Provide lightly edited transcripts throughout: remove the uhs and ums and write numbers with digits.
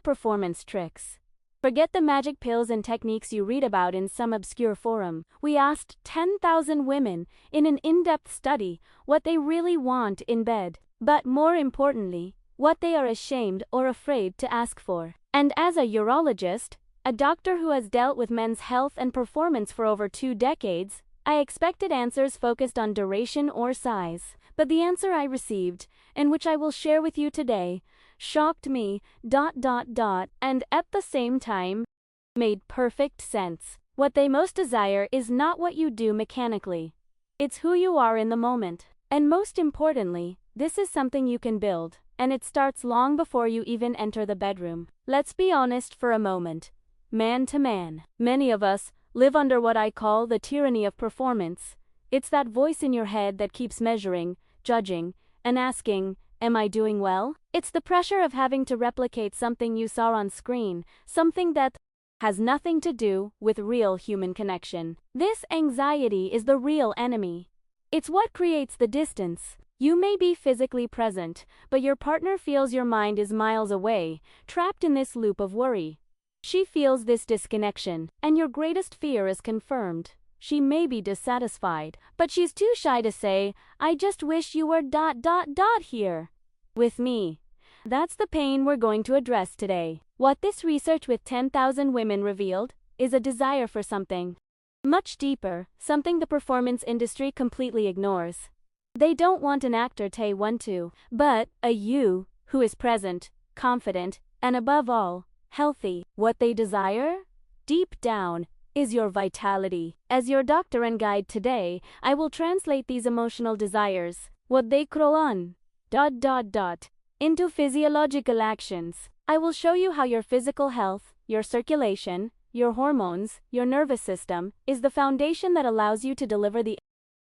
performance tricks. Forget the magic pills and techniques you read about in some obscure forum. We asked 10,000 women in an in-depth study what they really want in bed, but more importantly, what they are ashamed or afraid to ask for. And as a urologist, a doctor who has dealt with men's health and performance for over 2 decades, I expected answers focused on duration or size. But the answer I received, and which I will share with you today, shocked me, and at the same time, made perfect sense. What they most desire is not what you do mechanically. It's who you are in the moment. And most importantly, this is something you can build, and it starts long before you even enter the bedroom. Let's be honest for a moment. Man to man, many of us live under what I call the tyranny of performance. It's that voice in your head that keeps measuring, judging, and asking, am I doing well? It's the pressure of having to replicate something you saw on screen, something that has nothing to do with real human connection. This anxiety is the real enemy. It's what creates the distance. You may be physically present, but your partner feels your mind is miles away, trapped in this loop of worry. She feels this disconnection, and your greatest fear is confirmed. She may be dissatisfied, but she's too shy to say, I just wish you were here with me. That's the pain we're going to address today. What this research with 10,000 women revealed is a desire for something much deeper, something the performance industry completely ignores. They don't want an actor they want to, but a you who is present, confident, and above all, healthy. What they desire, deep down, is your vitality. As your doctor and guide today, I will translate these emotional desires, what they crawl on, into physiological actions. I will show you how your physical health, your circulation, your hormones, your nervous system, is the foundation that allows you to deliver the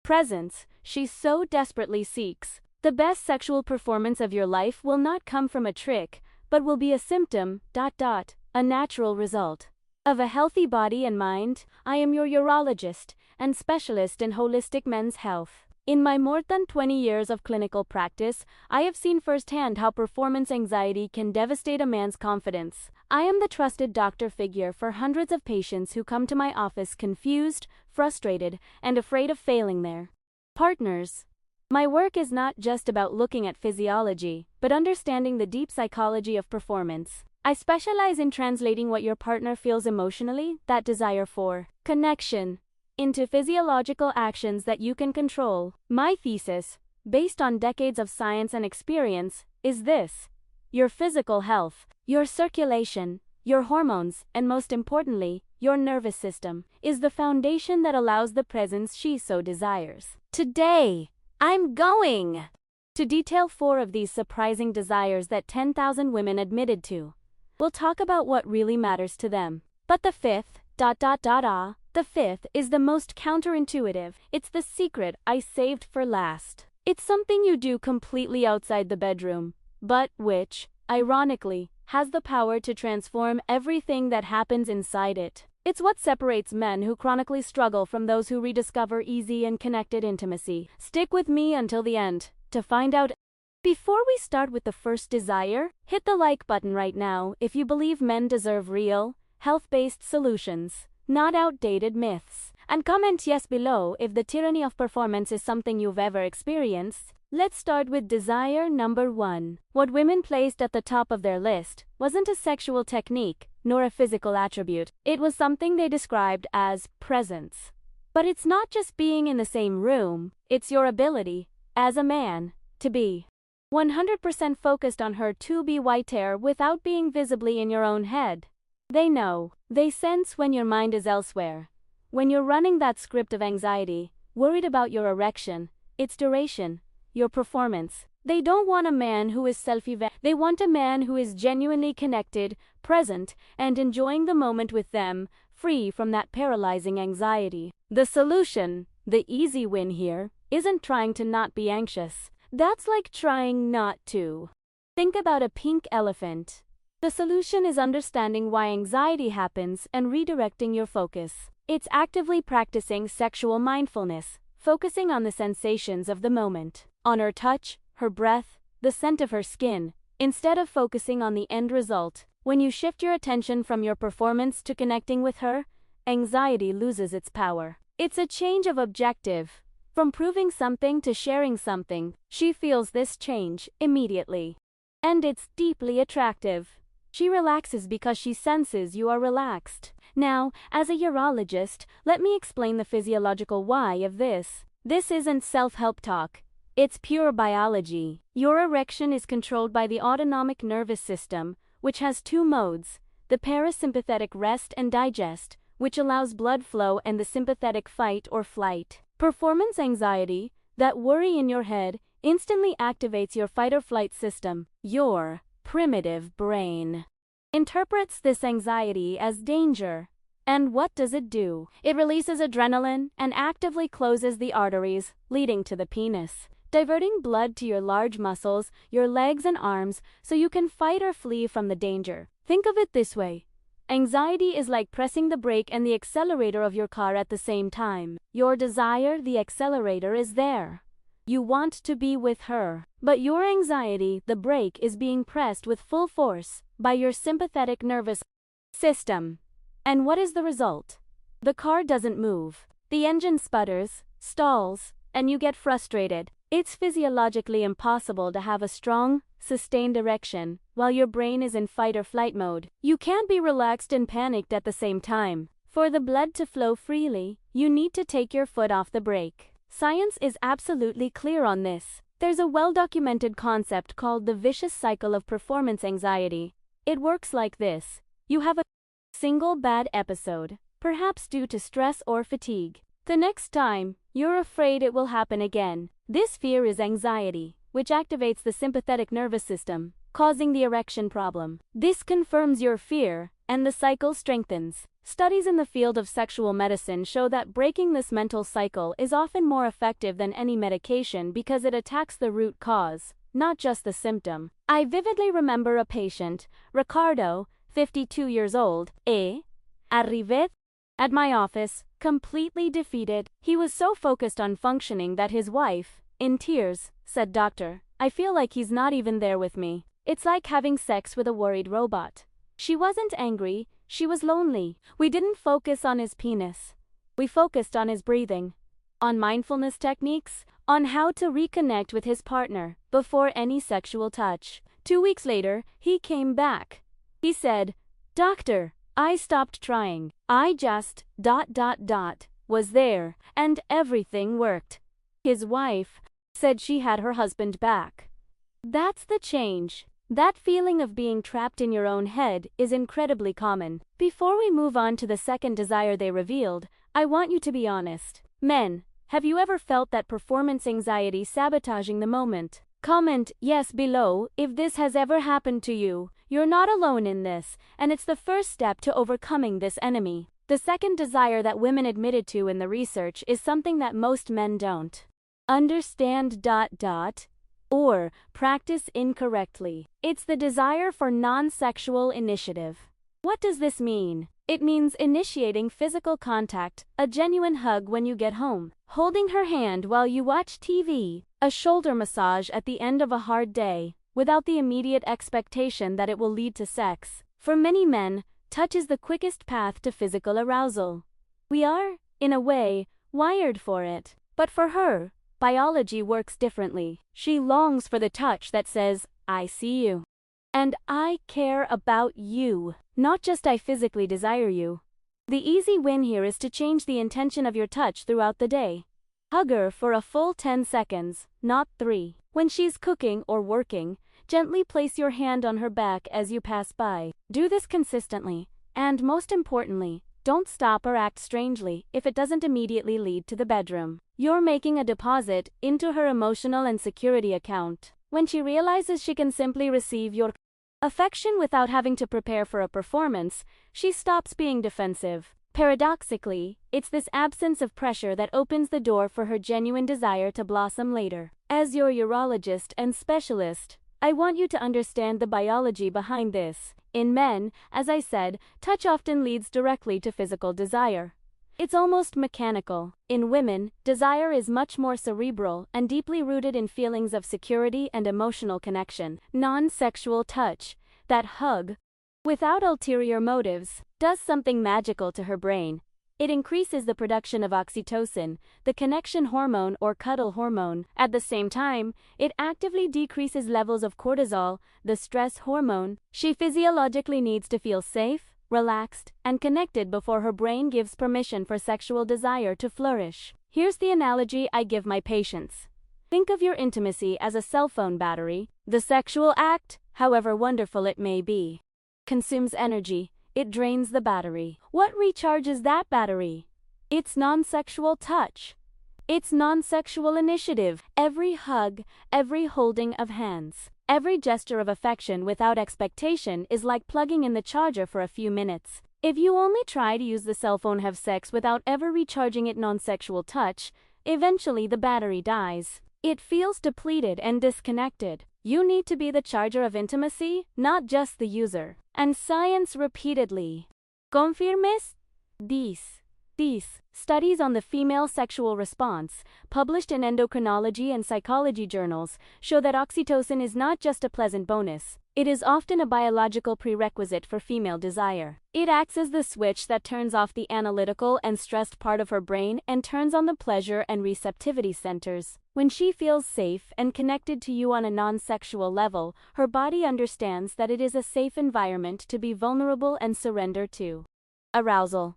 presence she so desperately seeks. The best sexual performance of your life will not come from a trick, but will be a symptom, a natural result of a healthy body and mind. I am your urologist and specialist in holistic men's health. In my more than 20 years of clinical practice, I have seen firsthand how performance anxiety can devastate a man's confidence. I am the trusted doctor figure for hundreds of patients who come to my office confused, frustrated, and afraid of failing their partners. My work is not just about looking at physiology, but understanding the deep psychology of performance. I specialize in translating what your partner feels emotionally, that desire for connection, into physiological actions that you can control. My thesis, based on decades of science and experience, is this: your physical health, your circulation, your hormones, and most importantly, your nervous system, is the foundation that allows the presence she so desires. Today, I'm going to detail 4 of these surprising desires that 10,000 women admitted to. We'll talk about what really matters to them. But the fifth, the fifth is the most counterintuitive. It's the secret I saved for last. It's something you do completely outside the bedroom, but which, ironically, has the power to transform everything that happens inside it. It's what separates men who chronically struggle from those who rediscover easy and connected intimacy. Stick with me until the end to find out. Before we start with the first desire, hit the like button right now if you believe men deserve real, health-based solutions, not outdated myths. And comment yes below if the tyranny of performance is something you've ever experienced. Let's start with desire number 1. What women placed at the top of their list wasn't a sexual technique, nor a physical attribute. It was something they described as presence. But it's not just being in the same room, it's your ability, as a man, to be 100% focused on her to-be white hair without being visibly in your own head. They know, they sense when your mind is elsewhere. When you're running that script of anxiety, worried about your erection, its duration, your performance. They don't want a man who is self-evaluating. They want a man who is genuinely connected, present, and enjoying the moment with them, free from that paralyzing anxiety. The solution, the easy win here, isn't trying to not be anxious. That's like trying not to think about a pink elephant. The solution is understanding why anxiety happens and redirecting your focus. It's actively practicing sexual mindfulness, focusing on the sensations of the moment, on her touch, her breath, the scent of her skin, instead of focusing on the end result, When you shift your attention from your performance to connecting with her, anxiety loses its power. It's a change of objective. From proving something to sharing something, she feels this change immediately. And it's deeply attractive. She relaxes because she senses you are relaxed. Now, as a urologist, let me explain the physiological why of this. This isn't self-help talk. It's pure biology. Your erection is controlled by the autonomic nervous system, which has two modes, the parasympathetic rest and digest, which allows blood flow, and the sympathetic fight or flight. Performance anxiety, that worry in your head, instantly activates your fight or flight system. Your primitive brain interprets this anxiety as danger. And what does it do? It releases adrenaline and actively closes the arteries leading to the penis, diverting blood to your large muscles, your legs and arms, so you can fight or flee from the danger. Think of it this way. Anxiety is like pressing the brake and the accelerator of your car at the same time. Your desire, the accelerator, is there. You want to be with her. But your anxiety, the brake, is being pressed with full force by your sympathetic nervous system. And what is the result? The car doesn't move. The engine sputters, stalls, and you get frustrated. It's physiologically impossible to have a strong, sustained erection while your brain is in fight or flight mode. You can't be relaxed and panicked at the same time. For the blood to flow freely, you need to take your foot off the brake. Science is absolutely clear on this. There's a well-documented concept called the vicious cycle of performance anxiety. It works like this. You have a single bad episode, perhaps due to stress or fatigue. The next time, you're afraid it will happen again. This fear is anxiety, which activates the sympathetic nervous system, causing the erection problem. This confirms your fear, and the cycle strengthens. Studies in the field of sexual medicine show that breaking this mental cycle is often more effective than any medication because it attacks the root cause, not just the symptom. I vividly remember a patient, Ricardo, 52 years old, arrived at my office, completely defeated. He was so focused on functioning that his wife, in tears, said, "Doctor, I feel like he's not even there with me. It's like having sex with a worried robot." She wasn't angry, she was lonely. We didn't focus on his penis. We focused on his breathing, on mindfulness techniques, on how to reconnect with his partner before any sexual touch. 2 weeks later, he came back. He said, "Doctor, I stopped trying. I just ... was there, and everything worked." His wife said she had her husband back. That's the change. That feeling of being trapped in your own head is incredibly common. Before we move on to the second desire they revealed, I want you to be honest. Men, have you ever felt that performance anxiety sabotaging the moment? Comment yes below if this has ever happened to you. You're not alone in this, and it's the first step to overcoming this enemy. The second desire that women admitted to in the research is something that most men don't understand or practice incorrectly. It's the desire for non-sexual initiative. What does this mean? It means initiating physical contact, a genuine hug when you get home, holding her hand while you watch TV, a shoulder massage at the end of a hard day, without the immediate expectation that it will lead to sex. For many men, touch is the quickest path to physical arousal. We are, in a way, wired for it. But for her, biology works differently. She longs for the touch that says, "I see you. And I care about you. Not just I physically desire you." The easy win here is to change the intention of your touch throughout the day. Hug her for a full 10 seconds, not 3. When she's cooking or working, gently place your hand on her back as you pass by. Do this consistently, and most importantly, don't stop or act strangely if it doesn't immediately lead to the bedroom. You're making a deposit into her emotional and security account. When she realizes she can simply receive your affection without having to prepare for a performance, she stops being defensive. Paradoxically, it's this absence of pressure that opens the door for her genuine desire to blossom later. As your urologist and specialist, I want you to understand the biology behind this. In men, as I said, touch often leads directly to physical desire. It's almost mechanical. In women, desire is much more cerebral and deeply rooted in feelings of security and emotional connection. Non-sexual touch, that hug, without ulterior motives, does something magical to her brain. It increases the production of oxytocin, the connection hormone or cuddle hormone. At the same time, it actively decreases levels of cortisol, the stress hormone. She physiologically needs to feel safe, relaxed, and connected before her brain gives permission for sexual desire to flourish. Here's the analogy I give my patients. Think of your intimacy as a cell phone battery. The sexual act, however wonderful it may be, consumes energy. It drains the battery. What recharges that battery? It's non-sexual touch. It's non-sexual initiative. Every hug, every holding of hands, every gesture of affection without expectation is like plugging in the charger for a few minutes. If you only try to use the cell phone, have sex without ever recharging it, non-sexual touch, eventually the battery dies. It feels depleted and disconnected. You need to be the charger of intimacy, not just the user. And science repeatedly confirms this. Studies on the female sexual response, published in endocrinology and psychology journals, show that oxytocin is not just a pleasant bonus. It is often a biological prerequisite for female desire. It acts as the switch that turns off the analytical and stressed part of her brain and turns on the pleasure and receptivity centers. When she feels safe and connected to you on a non-sexual level, her body understands that it is a safe environment to be vulnerable and surrender to. Arousal.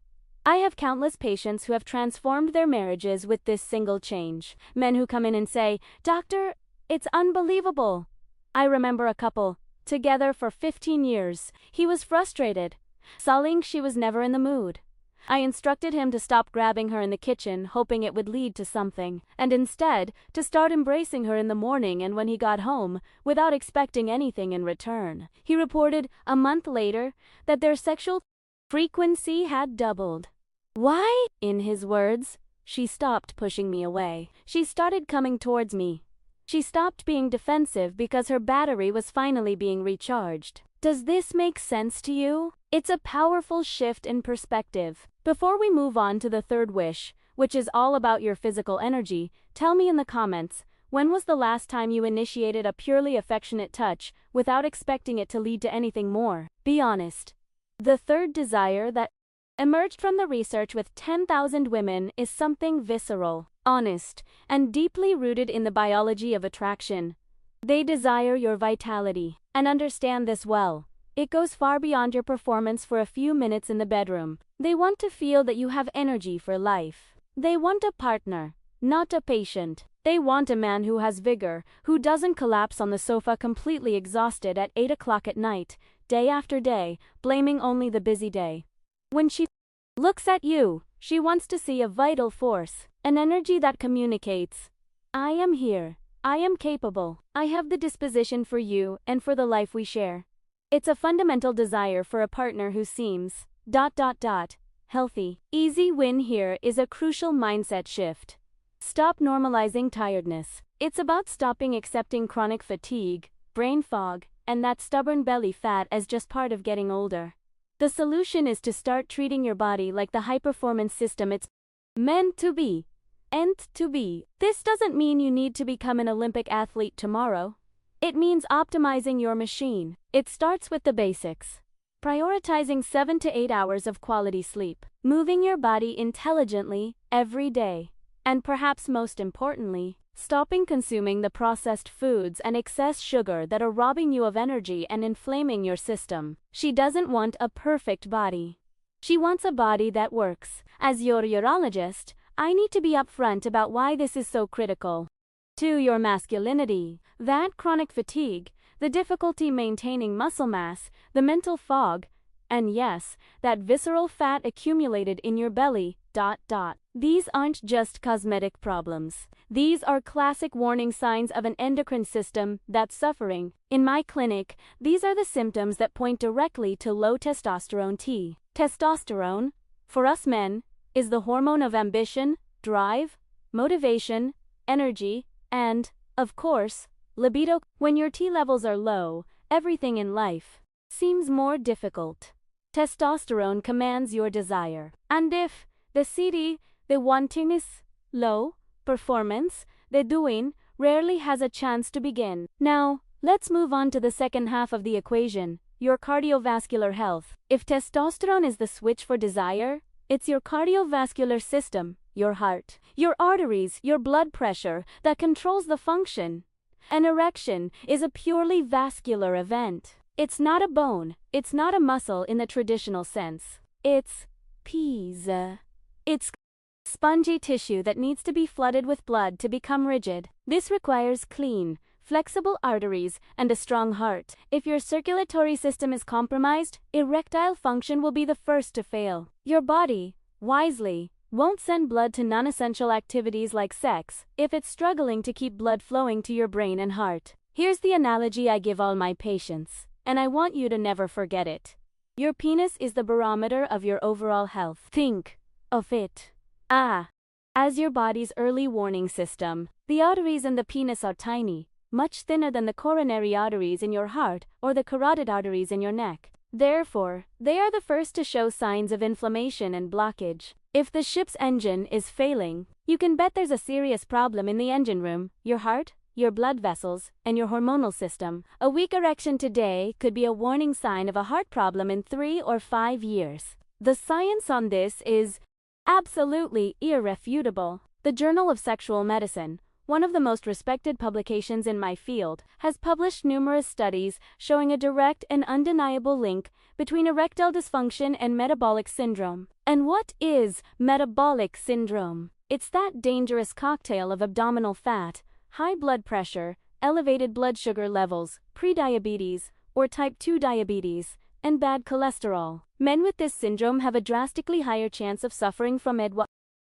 I have countless patients who have transformed their marriages with this single change. Men who come in and say, "Doctor, it's unbelievable." I remember a couple, together for 15 years. He was frustrated, sullying she was never in the mood. I instructed him to stop grabbing her in the kitchen, hoping it would lead to something, and instead, to start embracing her in the morning and when he got home, without expecting anything in return. He reported, a month later, that their sexual frequency had doubled. Why? In his words, she stopped pushing me away. She started coming towards me. She stopped being defensive because her battery was finally being recharged. Does this make sense to you? It's a powerful shift in perspective. Before we move on to the third wish, which is all about your physical energy, tell me in the comments, when was the last time you initiated a purely affectionate touch without expecting it to lead to anything more? Be honest. The third desire that emerged from the research with 10,000 women is something visceral, honest, and deeply rooted in the biology of attraction. They desire your vitality. And understand this well. It goes far beyond your performance for a few minutes in the bedroom. They want to feel that you have energy for life. They want a partner, not a patient. They want a man who has vigor, who doesn't collapse on the sofa completely exhausted at 8 o'clock at night, day after day, blaming only the busy day. When she looks at you, she wants to see a vital force, an energy that communicates, "I am here. I am capable. I have the disposition for you and for the life we share." It's a fundamental desire for a partner who seems ... healthy. Easy win here is a crucial mindset shift. Stop normalizing tiredness. It's about stopping accepting chronic fatigue, brain fog, and that stubborn belly fat as just part of getting older. The solution is to start treating your body like the high-performance system it's meant to be. This doesn't mean you need to become an Olympic athlete tomorrow. It means optimizing your machine. It starts with the basics. Prioritizing 7 to 8 hours of quality sleep. Moving your body intelligently every day. And perhaps most importantly, stopping consuming the processed foods and excess sugar that are robbing you of energy and inflaming your system. She doesn't want a perfect body. She wants a body that works. As your urologist, I need to be upfront about why this is so critical to your masculinity. That chronic fatigue, the difficulty maintaining muscle mass, the mental fog, and yes, that visceral fat accumulated in your belly, ... These aren't just cosmetic problems. These are classic warning signs of an endocrine system that's suffering. In my clinic, these are the symptoms that point directly to low testosterone T. Testosterone, for us men, is the hormone of ambition, drive, motivation, energy, and, of course, libido. When your T levels are low, everything in life seems more difficult. Testosterone commands your desire. And if the CD, the wanting is low, performance, the doing, rarely has a chance to begin. Now, let's move on to the second half of the equation, your cardiovascular health. If testosterone is the switch for desire, it's your cardiovascular system, your heart, your arteries, your blood pressure that controls the function. An erection is a purely vascular event. It's not a bone, it's not a muscle in the traditional sense. It's peas. It's spongy tissue that needs to be flooded with blood to become rigid. This requires clean, flexible arteries and a strong heart. If your circulatory system is compromised, erectile function will be the first to fail. Your body, wisely, won't send blood to non-essential activities like sex if it's struggling to keep blood flowing to your brain and heart. Here's the analogy I give all my patients, and I want you to never forget it. Your penis is the barometer of your overall health. Think of it as your body's early warning system. The arteries in the penis are tiny, much thinner than the coronary arteries in your heart or the carotid arteries in your neck. Therefore, they are the first to show signs of inflammation and blockage. If the ship's engine is failing, you can bet there's a serious problem in the engine room, your heart, your blood vessels, and your hormonal system. A weak erection today could be a warning sign of a heart problem in 3 or 5 years. The science on this is absolutely irrefutable. The Journal of Sexual Medicine, one of the most respected publications in my field, has published numerous studies showing a direct and undeniable link between erectile dysfunction and metabolic syndrome. And what is metabolic syndrome? It's that dangerous cocktail of abdominal fat, high blood pressure, elevated blood sugar levels, prediabetes, or type 2 diabetes, and bad cholesterol. Men with this syndrome have a drastically higher chance of suffering from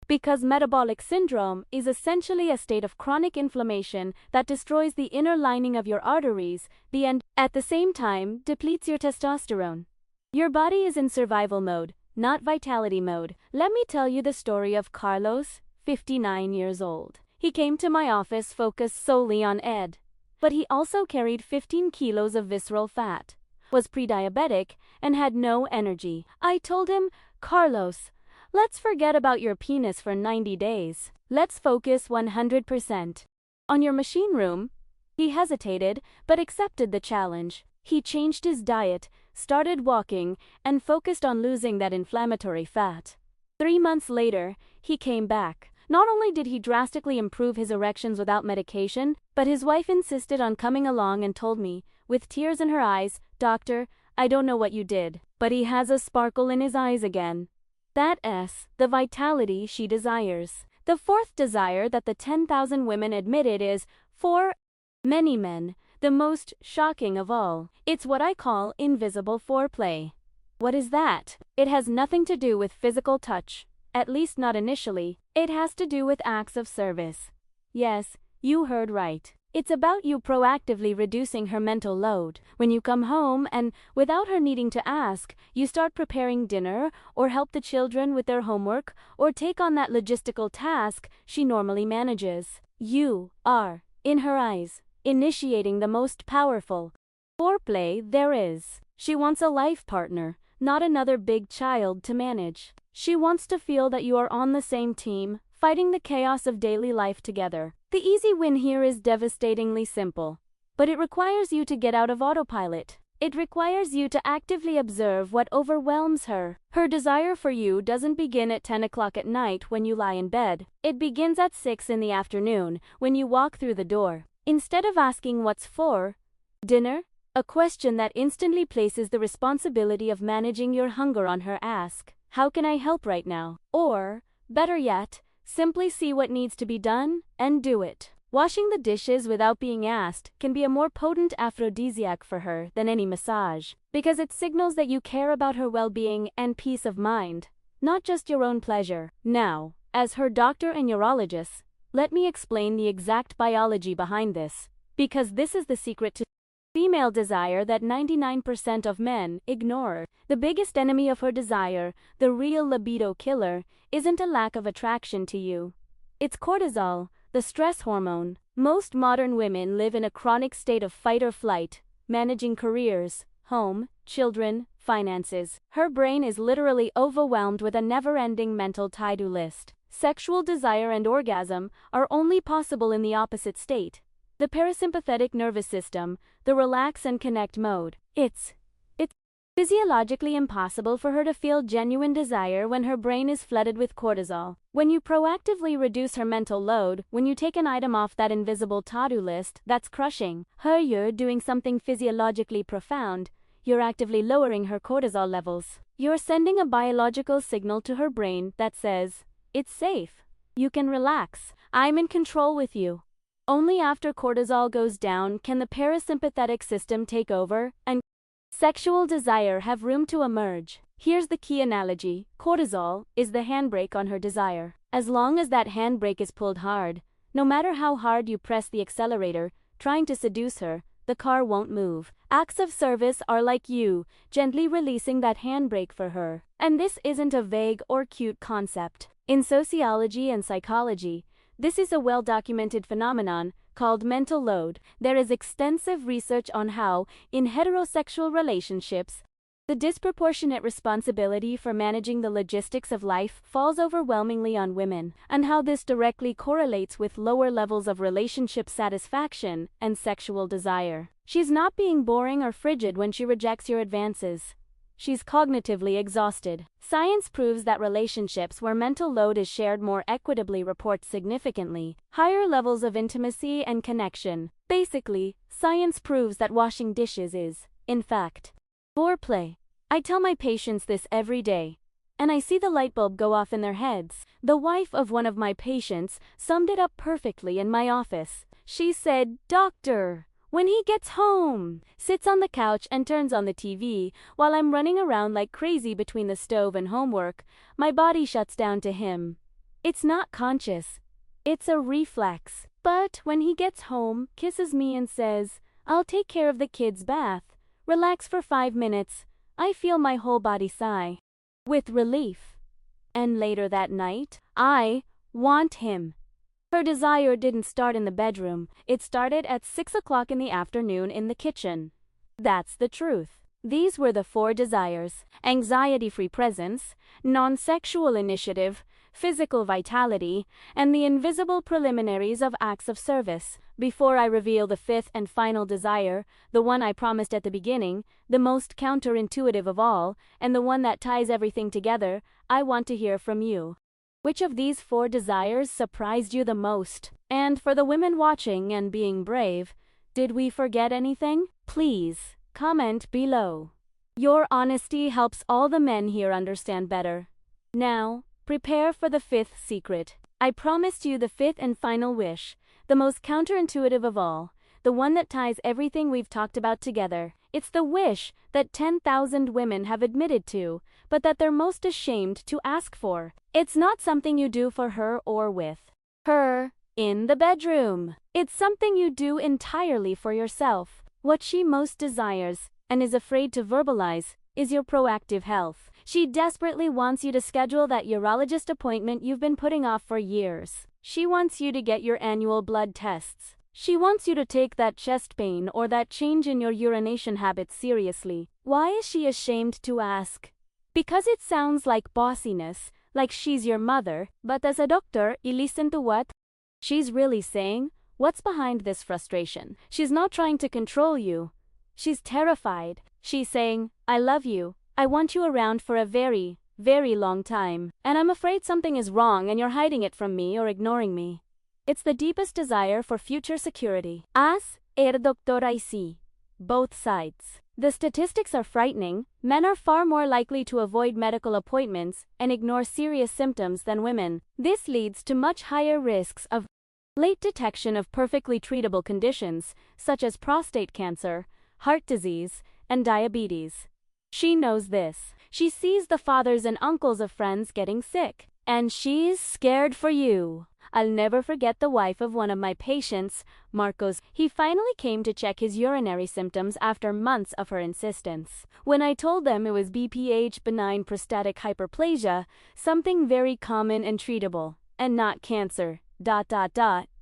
because metabolic syndrome is essentially a state of chronic inflammation that destroys the inner lining of your arteries, and at the same time depletes your testosterone. Your body is in survival mode, not vitality mode. Let me tell you the story of Carlos, 59 years old. He came to my office focused solely on ED, but he also carried 15 kilos of visceral fat, was pre-diabetic, and had no energy. I told him, Carlos, let's forget about your penis for 90 days. Let's focus 100% on your machine room. He hesitated, but accepted the challenge. He changed his diet, started walking, and focused on losing that inflammatory fat. 3 months later, he came back. Not only did he drastically improve his erections without medication, but his wife insisted on coming along and told me, with tears in her eyes, "Doctor, I don't know what you did, but he has a sparkle in his eyes again." That's the vitality she desires. The fourth desire that the 10,000 women admitted is, for many men, the most shocking of all. It's what I call invisible foreplay. What is that? It has nothing to do with physical touch, at least not initially. It has to do with acts of service. Yes, you heard right. It's about you proactively reducing her mental load. When you come home and, without her needing to ask, you start preparing dinner, or help the children with their homework, or take on that logistical task she normally manages. You are, in her eyes, initiating the most powerful foreplay there is. She wants a life partner, not another big child to manage. She wants to feel that you are on the same team, fighting the chaos of daily life together. The easy win here is devastatingly simple, but it requires you to get out of autopilot. It requires you to actively observe what overwhelms her. Her desire for you doesn't begin at 10 o'clock at night when you lie in bed. It begins at 6 in the afternoon when you walk through the door. Instead of asking what's for dinner, a question that instantly places the responsibility of managing your hunger on her, ask, "How can I help right now?" Or, better yet, simply see what needs to be done and do it. Washing the dishes without being asked can be a more potent aphrodisiac for her than any massage, because it signals that you care about her well-being and peace of mind, not just your own pleasure. Now, as her doctor and urologist, let me explain the exact biology behind this, because this is the secret to female desire that 99% of men ignore. The biggest enemy of her desire, the real libido killer, isn't a lack of attraction to you. It's cortisol, the stress hormone. Most modern women live in a chronic state of fight or flight, managing careers, home, children, finances. Her brain is literally overwhelmed with a never-ending mental to-do list. Sexual desire and orgasm are only possible in the opposite state, the parasympathetic nervous system, the relax and connect mode. It's Physiologically impossible for her to feel genuine desire when her brain is flooded with cortisol. When you proactively reduce her mental load, when you take an item off that invisible to-do list that's crushing her, you're doing something physiologically profound. You're actively lowering her cortisol levels. You're sending a biological signal to her brain that says, it's safe. You can relax. I'm in control with you. Only after cortisol goes down can the parasympathetic system take over and sexual desire have room to emerge. Here's the key analogy. Cortisol is the handbrake on her desire. As long as that handbrake is pulled hard, no matter how hard you press the accelerator, trying to seduce her, the car won't move. Acts of service are like you, gently releasing that handbrake for her. And this isn't a vague or cute concept. In sociology and psychology, this is a well-documented phenomenon called mental load. There is extensive research on how, in heterosexual relationships, the disproportionate responsibility for managing the logistics of life falls overwhelmingly on women, and how this directly correlates with lower levels of relationship satisfaction and sexual desire. She's not being boring or frigid when she rejects your advances. She's cognitively exhausted. Science proves that relationships where mental load is shared more equitably report significantly higher levels of intimacy and connection. Basically, science proves that washing dishes is, in fact, foreplay. I tell my patients this every day, and I see the light bulb go off in their heads. The wife of one of my patients summed it up perfectly in my office. She said, "Doctor, when he gets home, sits on the couch and turns on the TV, while I'm running around like crazy between the stove and homework, my body shuts down to him. It's not conscious. It's a reflex. But when he gets home, kisses me and says, 'I'll take care of the kids' bath. Relax for 5 minutes,' I feel my whole body sigh with relief. And later that night, I want him." Her desire didn't start in the bedroom. It started at 6 o'clock in the afternoon in the kitchen. That's the truth. These were the 4 desires: anxiety-free presence, non-sexual initiative, physical vitality, and the invisible preliminaries of acts of service. Before I reveal the 5th and final desire, the one I promised at the beginning, the most counterintuitive of all, and the one that ties everything together, I want to hear from you. Which of these 4 desires surprised you the most? And for the women watching and being brave, did we forget anything? Please, comment below. Your honesty helps all the men here understand better. Now, prepare for the 5th secret. I promised you the 5th and final wish, the most counterintuitive of all, the one that ties everything we've talked about together. It's the wish that 10,000 women have admitted to, but that they're most ashamed to ask for. It's not something you do for her or with her in the bedroom. It's something you do entirely for yourself. What she most desires, and is afraid to verbalize, is your proactive health. She desperately wants you to schedule that urologist appointment you've been putting off for years. She wants you to get your annual blood tests. She wants you to take that chest pain or that change in your urination habits seriously. Why is she ashamed to ask? Because it sounds like bossiness, like she's your mother, but as a doctor, you listen to what she's really saying. What's behind this frustration? She's not trying to control you. She's terrified. She's saying, "I love you. I want you around for a very, very long time. And I'm afraid something is wrong and you're hiding it from me or ignoring me." It's the deepest desire for future security. As doctor I see. Both sides. The statistics are frightening. Men are far more likely to avoid medical appointments and ignore serious symptoms than women. This leads to much higher risks of late detection of perfectly treatable conditions, such as prostate cancer, heart disease, and diabetes. She knows this. She sees the fathers and uncles of friends getting sick, and she's scared for you. I'll never forget the wife of one of my patients, Marcos. He finally came to check his urinary symptoms after months of her insistence. When I told them it was BPH, benign prostatic hyperplasia, something very common and treatable, and not cancer, ...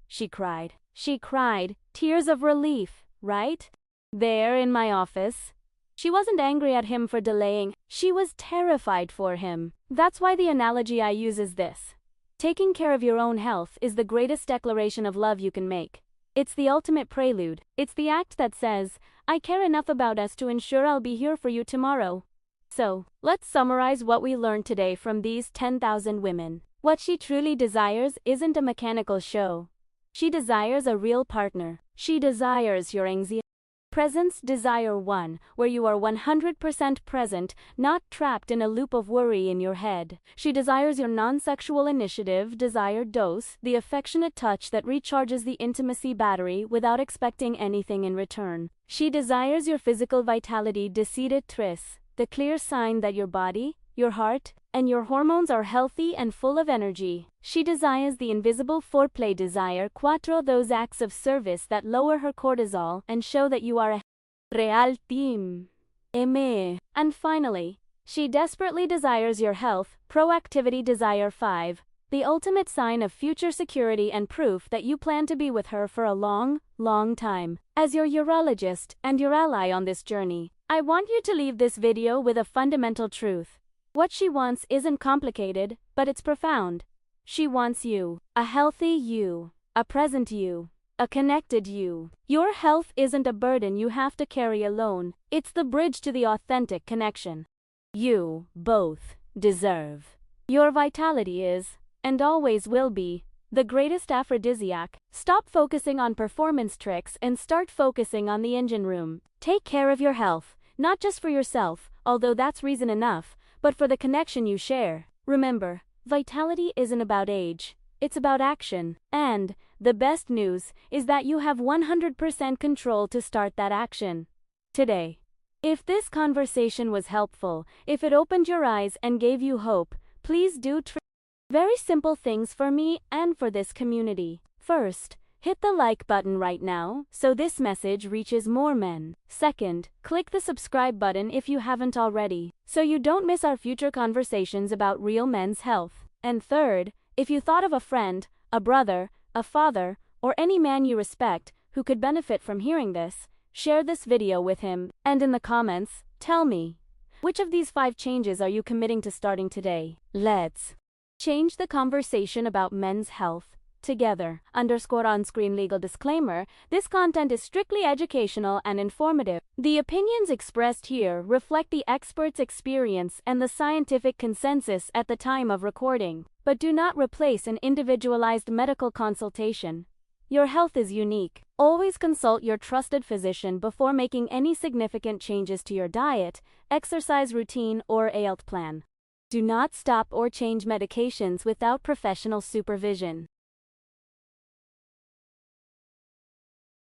she cried. She cried, tears of relief, right? There in my office. She wasn't angry at him for delaying. She was terrified for him. That's why the analogy I use is this. Taking care of your own health is the greatest declaration of love you can make. It's the ultimate prelude. It's the act that says, I care enough about us to ensure I'll be here for you tomorrow. So, let's summarize what we learned today from these 10,000 women. What she truly desires isn't a mechanical show. She desires a real partner. She desires your anxiety. Presence Desire 1, where you are 100% present, not trapped in a loop of worry in your head. She desires your non-sexual initiative, desired dose, the affectionate touch that recharges the intimacy battery without expecting anything in return. She desires your physical vitality, Decide 3, the clear sign that your body, your heart, and your hormones are healthy and full of energy. She desires the invisible foreplay, Desire 4, those acts of service that lower her cortisol and show that you are a real team. And finally, she desperately desires your health, Proactivity Desire 5, the ultimate sign of future security and proof that you plan to be with her for a long, long time. As your urologist and your ally on this journey, I want you to leave this video with a fundamental truth. What she wants isn't complicated, but it's profound. She wants you, a healthy you, a present you, a connected you. Your health isn't a burden you have to carry alone. It's the bridge to the authentic connection you both deserve. Your vitality is, and always will be, the greatest aphrodisiac. Stop focusing on performance tricks and start focusing on the engine room. Take care of your health, not just for yourself, although that's reason enough, but for the connection you share. Remember, vitality isn't about age, it's about action. And the best news is that you have 100% control to start that action today. If this conversation was helpful, if it opened your eyes and gave you hope, please do very simple things for me and for this community. First, hit the like button right now so this message reaches more men. Second, click the subscribe button if you haven't already, so you don't miss our future conversations about real men's health. And third, if you thought of a friend, a brother, a father, or any man you respect who could benefit from hearing this, share this video with him, and in the comments, tell me, which of these 5 changes are you committing to starting today? Let's change the conversation about men's health together. _on-screen legal disclaimer, this content is strictly educational and informative. The opinions expressed here reflect the expert's experience and the scientific consensus at the time of recording, but do not replace an individualized medical consultation. Your health is unique. Always consult your trusted physician before making any significant changes to your diet, exercise routine, or health plan. Do not stop or change medications without professional supervision.